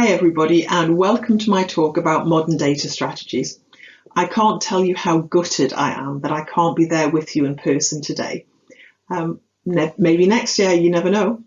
Hi everybody, and welcome to my talk about modern data strategies. I can't tell you how gutted I am that I can't be there with you in person today. Maybe next year, you never know.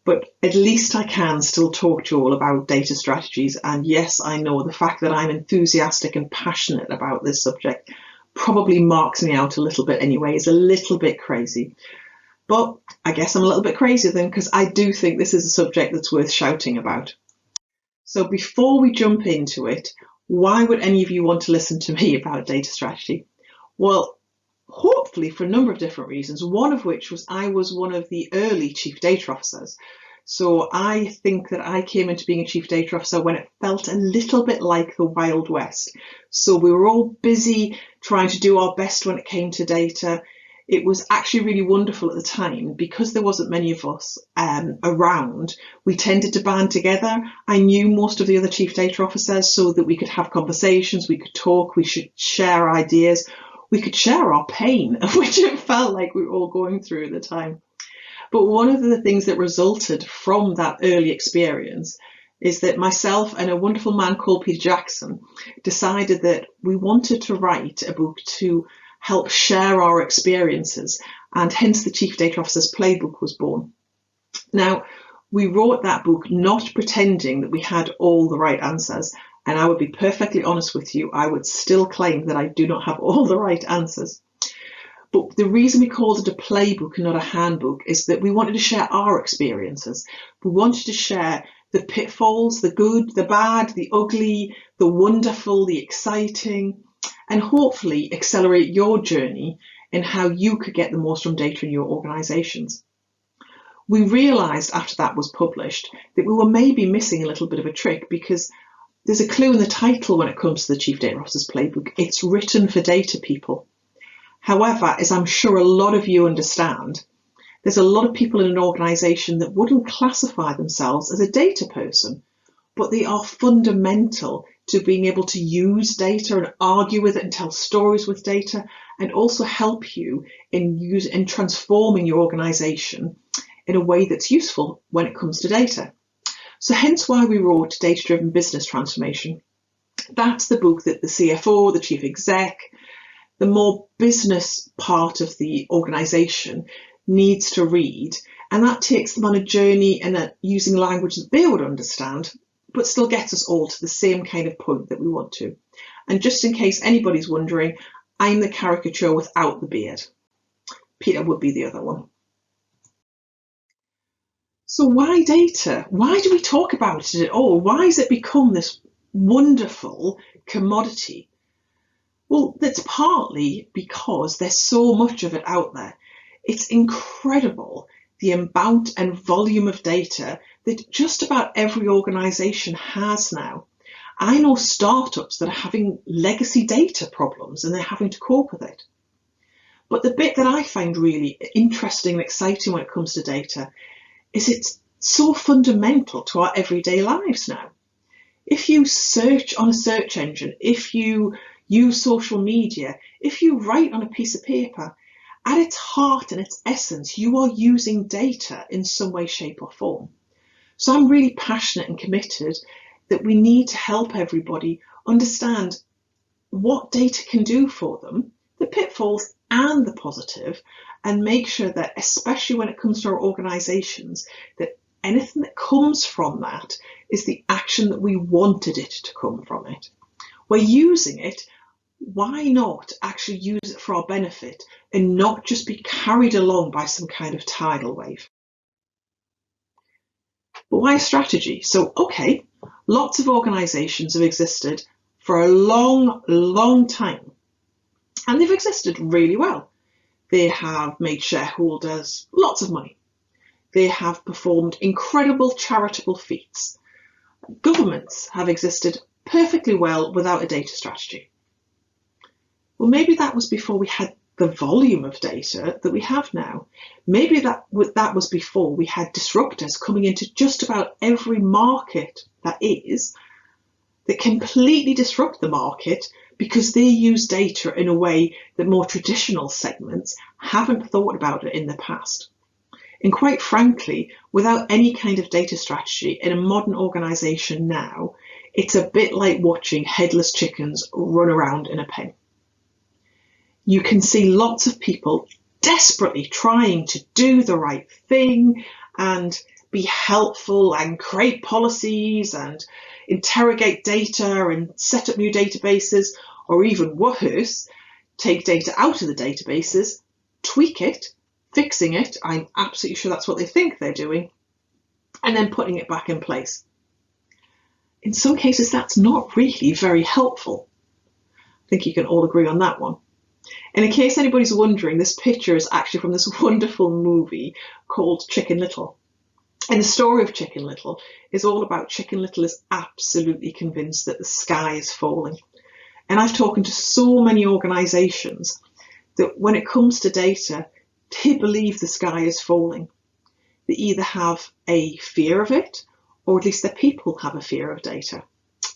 But at least I can still talk to you all about data strategies. And yes, I know the fact that I'm enthusiastic and passionate about this subject probably marks me out a little bit anyway. It's a little bit crazy. But I guess I'm a little bit crazy then, because I do think this is a subject that's worth shouting about. So before we jump into it, why would any of you want to listen to me about data strategy? Well, hopefully for a number of different reasons, one of which was I was one of the early chief data officers. So I think that I came into being a chief data officer when it felt a little bit like the Wild West. So we were all busy trying to do our best when it came to data. It was actually really wonderful at the time because there wasn't many of us around. We tended to band together. I knew most of the other chief data officers so that we could have conversations, we could talk, we should share ideas, we could share our pain, which it felt like we were all going through at the time. But one of the things that resulted from that early experience is that myself and a wonderful man called Peter Jackson decided that we wanted to write a book to help share our experiences, and hence the Chief Data Officer's Playbook was born. Now, we wrote that book not pretending that we had all the right answers, and I would be perfectly honest with you, I would still claim that I do not have all the right answers. But the reason we called it a playbook and not a handbook is that we wanted to share our experiences. We wanted to share the pitfalls, the good, the bad, the ugly, the wonderful, the exciting, and hopefully accelerate your journey in how you could get the most from data in your organisations. We realised after that was published that we were maybe missing a little bit of a trick, because there's a clue in the title when it comes to the Chief Data Officer's Playbook. It's written for data people. However, as I'm sure a lot of you understand, there's a lot of people in an organisation that wouldn't classify themselves as a data person, but they are fundamental to being able to use data and argue with it and tell stories with data, and also help you in transforming your organisation in a way that's useful when it comes to data. So hence why we wrote Data-Driven Business Transformation. That's the book that the CFO, the chief exec, the more business part of the organisation needs to read, and that takes them on a journey and using language that they would understand, but still gets us all to the same kind of point that we want to. And just in case anybody's wondering, I'm the caricature without the beard. Peter would be the other one. So why data? Why do we talk about it at all? Why has it become this wonderful commodity? Well, that's partly because there's so much of it out there. It's incredible the amount and volume of data that just about every organisation has now. I know startups that are having legacy data problems and they're having to cope with it. But the bit that I find really interesting and exciting when it comes to data is it's so fundamental to our everyday lives now. If you search on a search engine, if you use social media, if you write on a piece of paper, at its heart and its essence, you are using data in some way, shape or form. So I'm really passionate and committed that we need to help everybody understand what data can do for them, the pitfalls and the positive, and make sure that, especially when it comes to our organisations, that anything that comes from that is the action that we wanted it to come from it. We're using it, why not actually use it for our benefit and not just be carried along by some kind of tidal wave? But why strategy? So, okay, lots of organisations have existed for a long, long time, and they've existed really well. They have made shareholders lots of money. They have performed incredible charitable feats. Governments have existed perfectly well without a data strategy. Well, maybe that was before we had the volume of data that we have now. Maybe that was before we had disruptors coming into just about every market that completely disrupt the market because they use data in a way that more traditional segments haven't thought about it in the past. And quite frankly, without any kind of data strategy in a modern organisation now, it's a bit like watching headless chickens run around in a pen. You can see lots of people desperately trying to do the right thing and be helpful and create policies and interrogate data and set up new databases, or even worse, take data out of the databases, tweak it, fixing it, I'm absolutely sure that's what they think they're doing, and then putting it back in place. In some cases, that's not really very helpful. I think you can all agree on that one. And in case anybody's wondering, this picture is actually from this wonderful movie called Chicken Little. And the story of Chicken Little is all about Chicken Little is absolutely convinced that the sky is falling. And I've talked to so many organisations that when it comes to data, they believe the sky is falling. They either have a fear of it, or at least their people have a fear of data,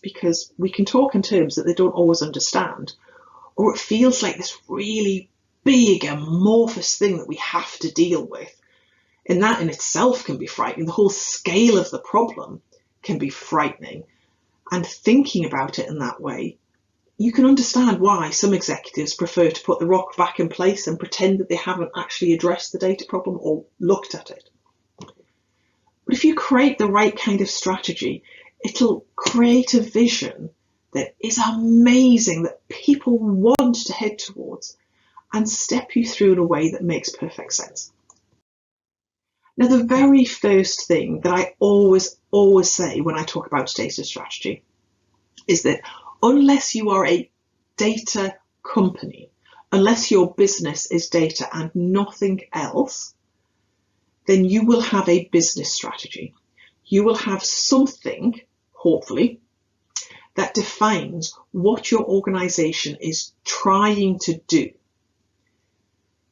because we can talk in terms that they don't always understand, or it feels like this really big amorphous thing that we have to deal with. And that in itself can be frightening. The whole scale of the problem can be frightening. And thinking about it in that way, you can understand why some executives prefer to put the rock back in place and pretend that they haven't actually addressed the data problem or looked at it. But if you create the right kind of strategy, it'll create a vision that is amazing, that people want to head towards, and step you through in a way that makes perfect sense. Now, the very first thing that I always say when I talk about data strategy is that unless you are a data company, unless your business is data and nothing else, then you will have a business strategy. You will have something, hopefully, that defines what your organization is trying to do.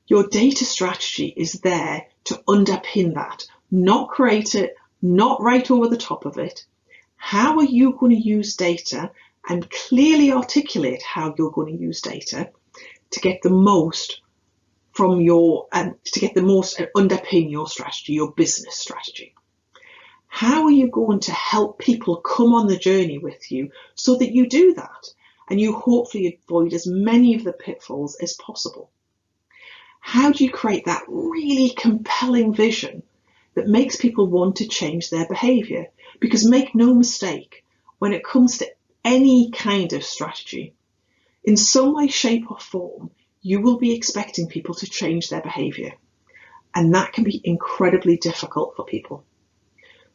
Your data strategy is there to underpin that, not create it, not write over the top of it. How are you going to use data, and clearly articulate how you're going to use data to get the most from your, underpin your strategy, your business strategy. How are you going to help people come on the journey with you so that you do that and you hopefully avoid as many of the pitfalls as possible? How do you create that really compelling vision that makes people want to change their behaviour? Because make no mistake, when it comes to any kind of strategy, in some way, shape or form, you will be expecting people to change their behaviour. And that can be incredibly difficult for people.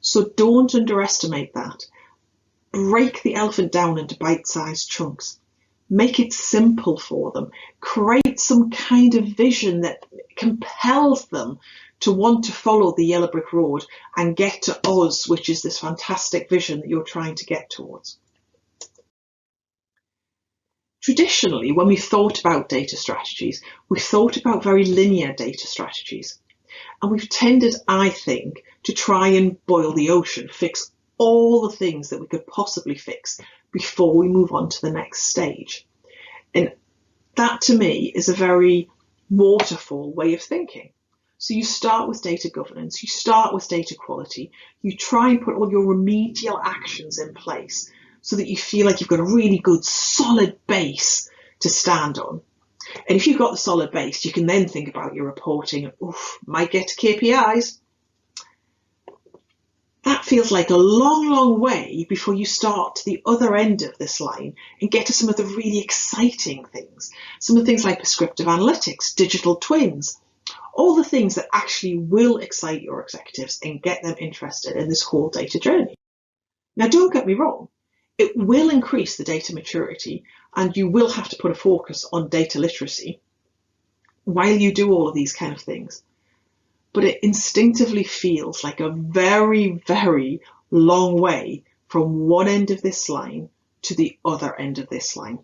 So don't underestimate that. Break the elephant down into bite-sized chunks. Make it simple for them. Create some kind of vision that compels them to want to follow the yellow brick road and get to us, which is this fantastic vision that you're trying to get towards. Traditionally, when we've thought about data strategies, we've thought about very linear data strategies. And we've tended, I think, to try and boil the ocean, fix all the things that we could possibly fix before we move on to the next stage. And that, to me, is a very waterfall way of thinking. So you start with data governance, you start with data quality, you try and put all your remedial actions in place so that you feel like you've got a really good solid base to stand on. And if you've got the solid base, you can then think about your reporting. Might get to KPIs. That feels like a long, long way before you start to the other end of this line and get to some of the really exciting things. Some of the things like prescriptive analytics, digital twins, all the things that actually will excite your executives and get them interested in this whole data journey. Now, don't get me wrong. It will increase the data maturity and you will have to put a focus on data literacy while you do all of these kind of things. But it instinctively feels like a very, very long way from one end of this line to the other end of this line.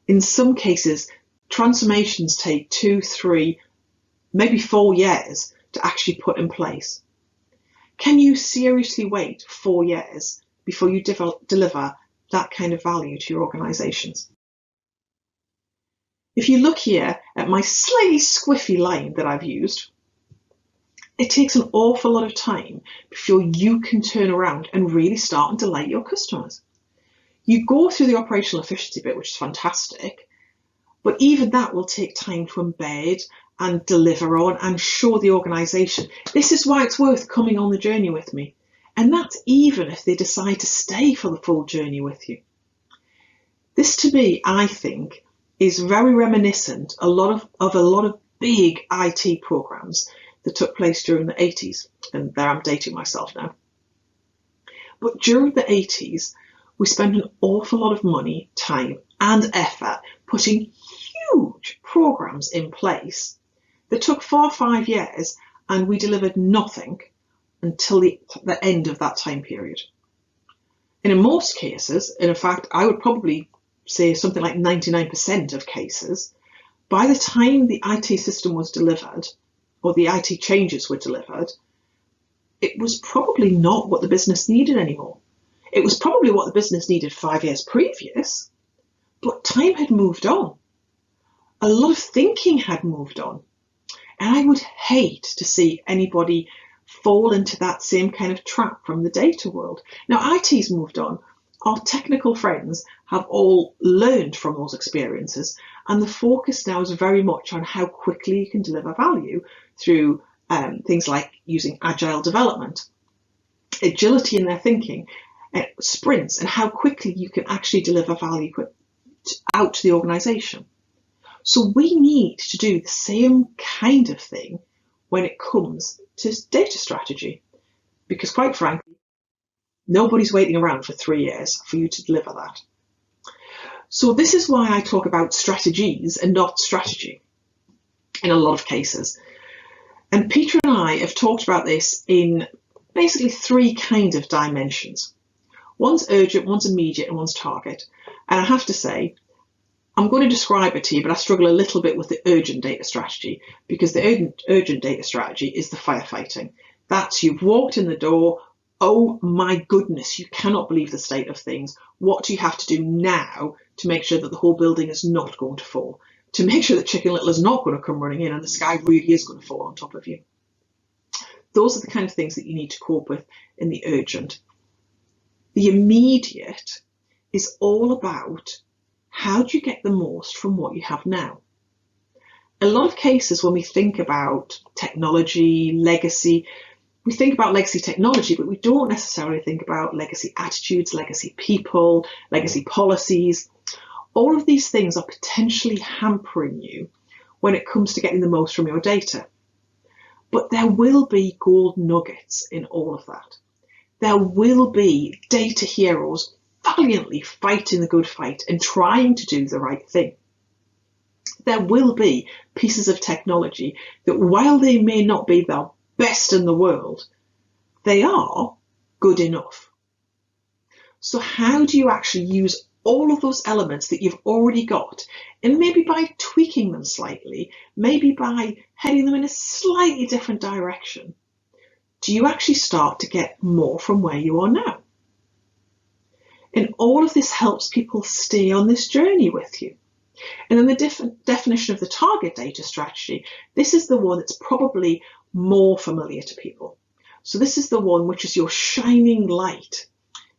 In some cases, transformations take 2, 3, maybe 4 years to actually put in place. Can you seriously wait 4 years before you deliver that kind of value to your organisations? If you look here at my slightly squiffy line that I've used, it takes an awful lot of time before you can turn around and really start and delight your customers. You go through the operational efficiency bit, which is fantastic, but even that will take time to embed and deliver on and show the organisation, this is why it's worth coming on the journey with me. And that's even if they decide to stay for the full journey with you. This, to me, I think, is very reminiscent of a lot of big IT programs that took place during the 80s. And there I'm dating myself now. But during the 80s, we spent an awful lot of money, time and effort putting huge programs in place that took 4 or 5 years, and we delivered nothing until the end of that time period. And in most cases, and in fact, I would probably say something like 99% of cases, by the time the IT system was delivered, or the IT changes were delivered, it was probably not what the business needed anymore. It was probably what the business needed 5 years previous, but time had moved on. A lot of thinking had moved on. And I would hate to see anybody fall into that same kind of trap from the data world. Now, IT's moved on. Our technical friends have all learned from those experiences, and the focus now is very much on how quickly you can deliver value through things like using agile development, agility in their thinking, sprints, and how quickly you can actually deliver value out to the organisation. So we need to do the same kind of thing when it comes to data strategy, because quite frankly, nobody's waiting around for 3 years for you to deliver that. So this is why I talk about strategies and not strategy in a lot of cases. And Peter and I have talked about this in basically 3 kinds of dimensions. One's urgent, one's immediate, and one's target. And I have to say, I'm going to describe it to you, but I struggle a little bit with the urgent data strategy, because the urgent data strategy is the firefighting. That's, you've walked in the door, oh my goodness, you cannot believe the state of things. What do you have to do now to make sure that the whole building is not going to fall? To make sure that Chicken Little is not going to come running in and the sky really is going to fall on top of you? Those are the kind of things that you need to cope with in the urgent. The immediate is all about how do you get the most from what you have now? A lot of cases when we think about technology, legacy, we think about legacy technology, but we don't necessarily think about legacy attitudes, legacy people, legacy policies. All of these things are potentially hampering you when it comes to getting the most from your data. But there will be gold nuggets in all of that. There will be data heroes valiantly fighting the good fight and trying to do the right thing. There will be pieces of technology that, while they may not be the best in the world, they are good enough. So how do you actually use all of those elements that you've already got, and maybe by tweaking them slightly, maybe by heading them in a slightly different direction, do you actually start to get more from where you are now? And all of this helps people stay on this journey with you. And then the definition of the target data strategy, this is the one that's probably more familiar to people. So this is the one which is your shining light.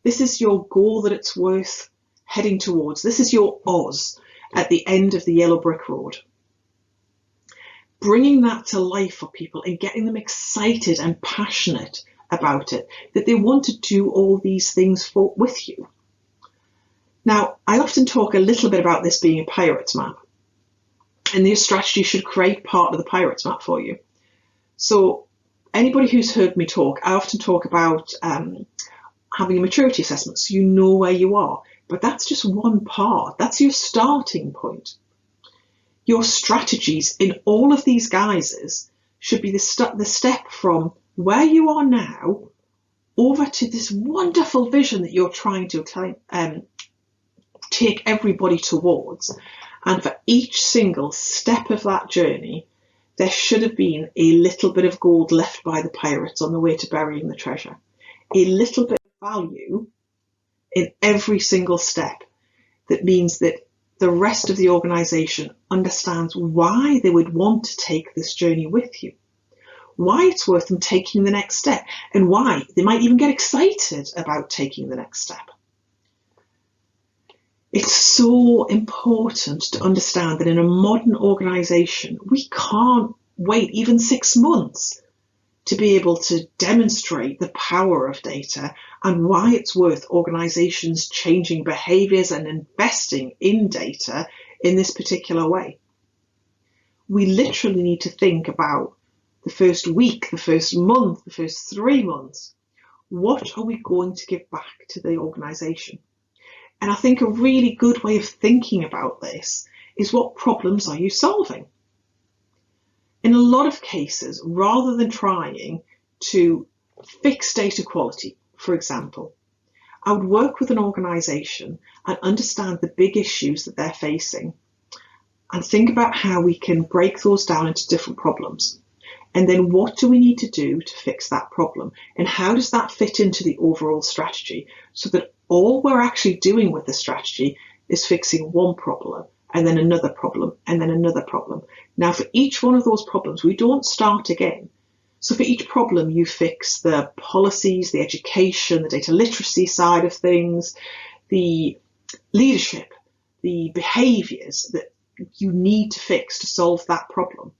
This is your goal that it's worth heading towards. This is your Oz at the end of the yellow brick road. Bringing that to life for people and getting them excited and passionate about it, that they want to do all these things with you. Now, I often talk a little bit about this being a pirate's map, and your strategy should create part of the pirate's map for you. So anybody who's heard me talk, I often talk about having a maturity assessment so you know where you are, but that's just one part. That's your starting point. Your strategies in all of these guises should be the step from where you are now over to this wonderful vision that you're trying to take everybody towards. And for each single step of that journey, there should have been a little bit of gold left by the pirates on the way to burying the treasure. A little bit of value in every single step. That means that the rest of the organisation understands why they would want to take this journey with you. why it's worth them taking the next step, and why they might even get excited about taking the next step. It's so important to understand that in a modern organisation, we can't wait even 6 months to be able to demonstrate the power of data and why it's worth organisations changing behaviours and investing in data in this particular way. We literally need to think about the first week, the first month, the first 3 months. What are we going to give back to the organisation? And I think a really good way of thinking about this is, what problems are you solving? In a lot of cases, rather than trying to fix data quality, for example, I would work with an organisation and understand the big issues that they're facing and think about how we can break those down into different problems. And then what do we need to do to fix that problem? And how does that fit into the overall strategy, so that all we're actually doing with the strategy is fixing one problem and then another problem and then another problem. Now, for each one of those problems, we don't start again. So for each problem, you fix the policies, the education, the data literacy side of things, the leadership, the behaviours that you need to fix to solve that problem,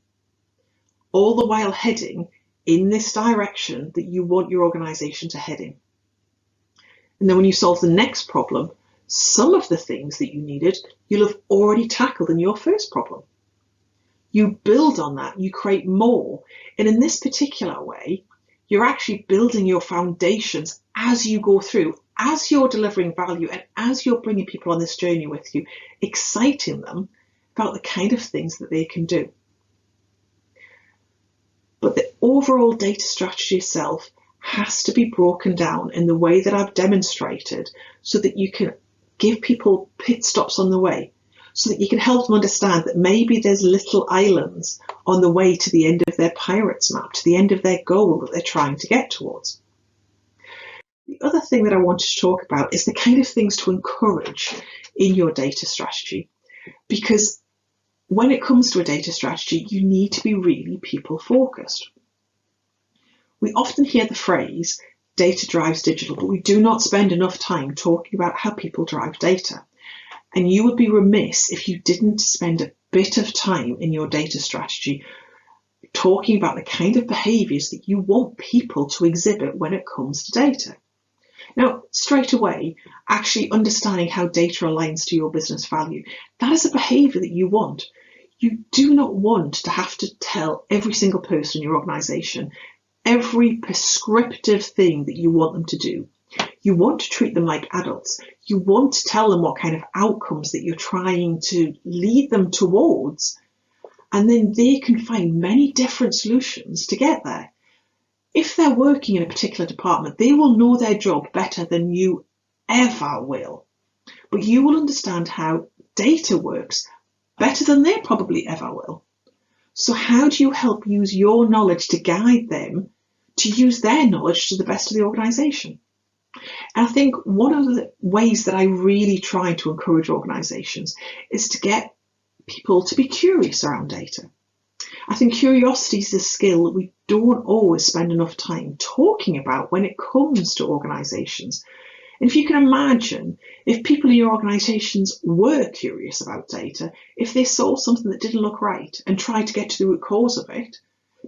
all the while heading in this direction that you want your organisation to head in. And then when you solve the next problem, some of the things that you needed, you'll have already tackled in your first problem. You build on that, you create more. And in this particular way, you're actually building your foundations as you go through, as you're delivering value and as you're bringing people on this journey with you, exciting them about the kind of things that they can do. But the overall data strategy itself has to be broken down in the way that I've demonstrated, so that you can give people pit stops on the way, so that you can help them understand that maybe there's little islands on the way to the end of their Pirates map, to the end of their goal that they're trying to get towards. The other thing that I wanted to talk about is the kind of things to encourage in your data strategy, because when it comes to a data strategy, you need to be really people focused. We often hear the phrase, data drives digital, but we do not spend enough time talking about how people drive data. And you would be remiss if you didn't spend a bit of time in your data strategy talking about the kind of behaviours that you want people to exhibit when it comes to data. Now, straight away, actually understanding how data aligns to your business value, that is a behaviour that you want. You do not want to have to tell every single person in your organisation every prescriptive thing that you want them to do. You want to treat them like adults. You want to tell them what kind of outcomes that you're trying to lead them towards, and then they can find many different solutions to get there. If they're working in a particular department, they will know their job better than you ever will. But you will understand how data works better than they probably ever will. So how do you help use your knowledge to guide them to use their knowledge to the best of the organisation? And I think one of the ways that I really try to encourage organisations is to get people to be curious around data. I think curiosity is a skill that we don't always spend enough time talking about when it comes to organisations. And if you can imagine, if people in your organisations were curious about data, if they saw something that didn't look right and tried to get to the root cause of it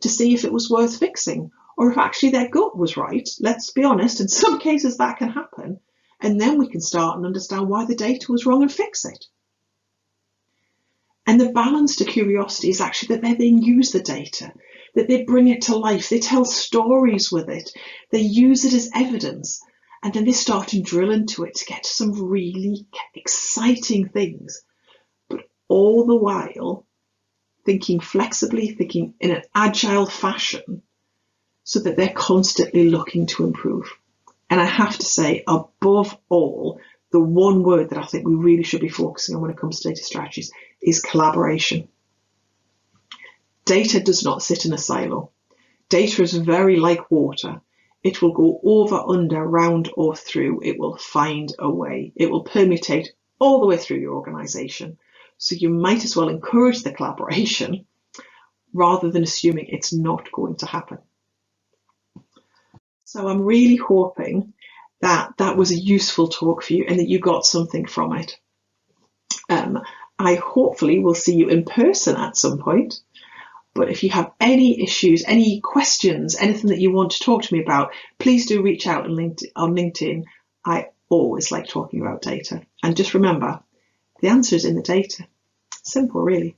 to see if it was worth fixing, or if actually their gut was right, let's be honest, in some cases that can happen, and then we can start and understand why the data was wrong and fix it. And the balance to curiosity is actually that they then use the data, that they bring it to life, they tell stories with it, they use it as evidence, and then they start to drill into it to get to some really exciting things, but all the while thinking flexibly, thinking in an agile fashion, so that they're constantly looking to improve. And I have to say, above all, the one word that I think we really should be focusing on when it comes to data strategies is collaboration. Data does not sit in a silo. Data is very like water. It will go over, under, round or through. It will find a way. It will permutate all the way through your organisation. So you might as well encourage the collaboration rather than assuming it's not going to happen. So I'm really hoping that that was a useful talk for you and that you got something from it. I hopefully will see you in person at some point. But if you have any issues, any questions, anything that you want to talk to me about, please do reach out on LinkedIn. I always like talking about data. And just remember, the answer is in the data. Simple, really.